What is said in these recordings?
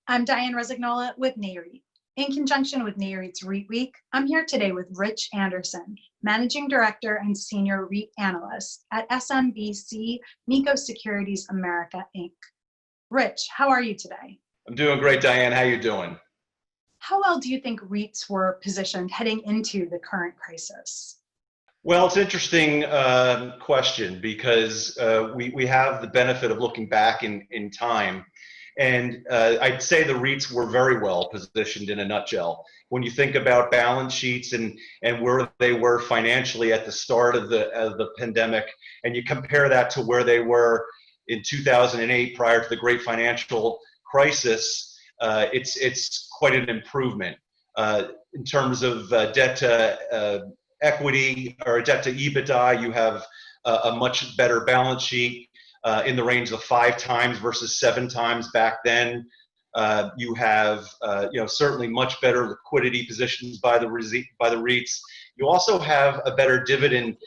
I'm Diane Resignola with NAREIT. In conjunction with NAREIT's REIT Week, I'm here today with Rich Anderson, Managing Director and Senior REIT Analyst at SMBC Nikko Securities America, Inc. Rich, how are you today? I'm doing great, Diane. How you doing? How well do you think REITs were positioned heading into the current crisis? Well, it's an interesting question because we have the benefit of looking back in time. And I'd say the REITs were very well positioned in a nutshell. When you think about balance sheets and where they were financially at the start of the pandemic, and you compare that to where they were in 2008 prior to the great financial crisis, it's quite an improvement. In terms of debt to equity or debt to EBITDA, you have a much better balance sheet in the range of 5 times versus 7 times back then. You have certainly much better liquidity positions by the REITs. You also have a better dividend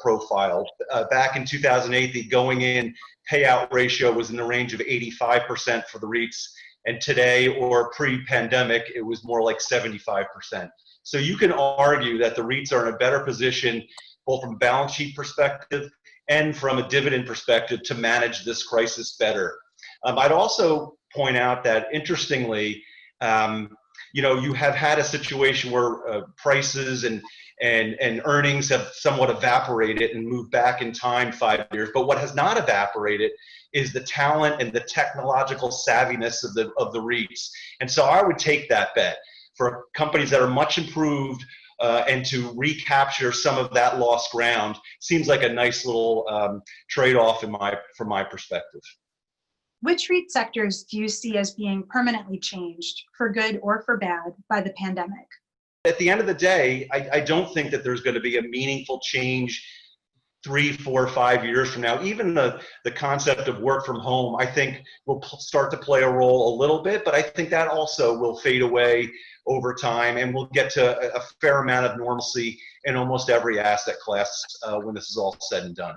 profile. Back in 2008, the going in payout ratio was in the range of 85% for the REITs, and today, or pre-pandemic, it was more like 75%. So you can argue that the REITs are in a better position, both from a balance sheet perspective and from a dividend perspective, to manage this crisis better. I'd also point out that, interestingly, you have had a situation where prices and earnings have somewhat evaporated and moved back in time 5 years. But what has not evaporated is the talent and the technological savviness of the REITs. And so I would take that bet for companies that are much improved, and to recapture some of that lost ground seems like a nice little trade-off from my perspective. Which REIT sectors do you see as being permanently changed, for good or for bad, by the pandemic? At the end of the day, I don't think that there's going to be a meaningful change 3, 4, 5 years from now. Even the concept of work from home, I think, will start to play a role a little bit, but I think that also will fade away over time, and we'll get to a fair amount of normalcy in almost every asset class when this is all said and done.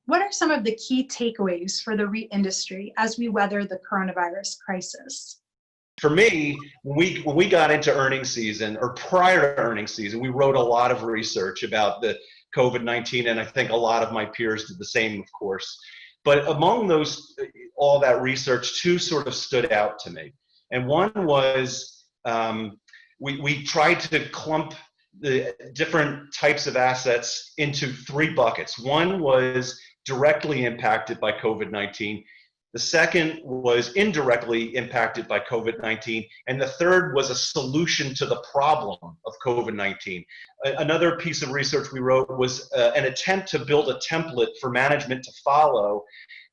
What are some of the key takeaways for the REIT industry as we weather the coronavirus crisis? For me, when we got into earnings season, or prior to earnings season, we wrote a lot of research about the COVID-19, and I think a lot of my peers did the same, of course. But among all that research, 2 sort of stood out to me. And one was, we tried to clump the different types of assets into 3 buckets. One was directly impacted by COVID-19. The second was indirectly impacted by COVID-19. And the third was a solution to the problem of COVID-19. Another piece of research we wrote was an attempt to build a template for management to follow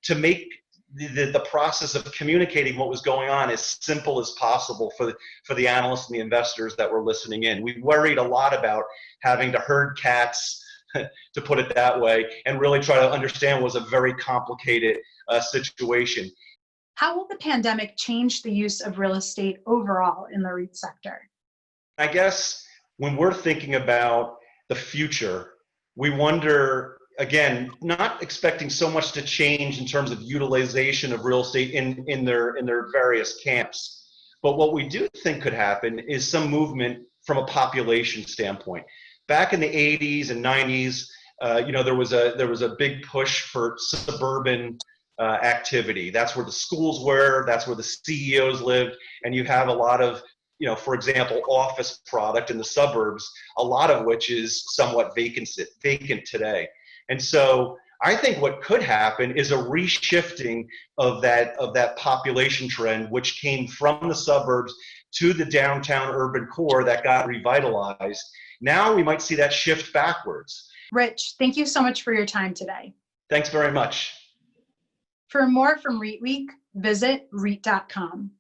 to make the process of communicating what was going on as simple as possible for the analysts and the investors that were listening in. We worried a lot about having to herd cats, to put it that way, and really try to understand what was a very complicated situation. How will the pandemic change the use of real estate overall in the REIT sector? I guess when we're thinking about the future, we wonder, again, not expecting so much to change in terms of utilization of real estate in their various camps. But what we do think could happen is some movement from a population standpoint. Back in the 80s and 90s, there was a big push for suburban activity. That's where the schools were, that's where the CEOs lived, and you have a lot of, for example, office product in the suburbs, a lot of which is somewhat vacant today. And so I think what could happen is a reshifting of that population trend, which came from the suburbs to the downtown urban core that got revitalized. Now we might see that shift backwards. Rich, thank you so much for your time today. Thanks very much. For more from REIT Week, visit REIT.com.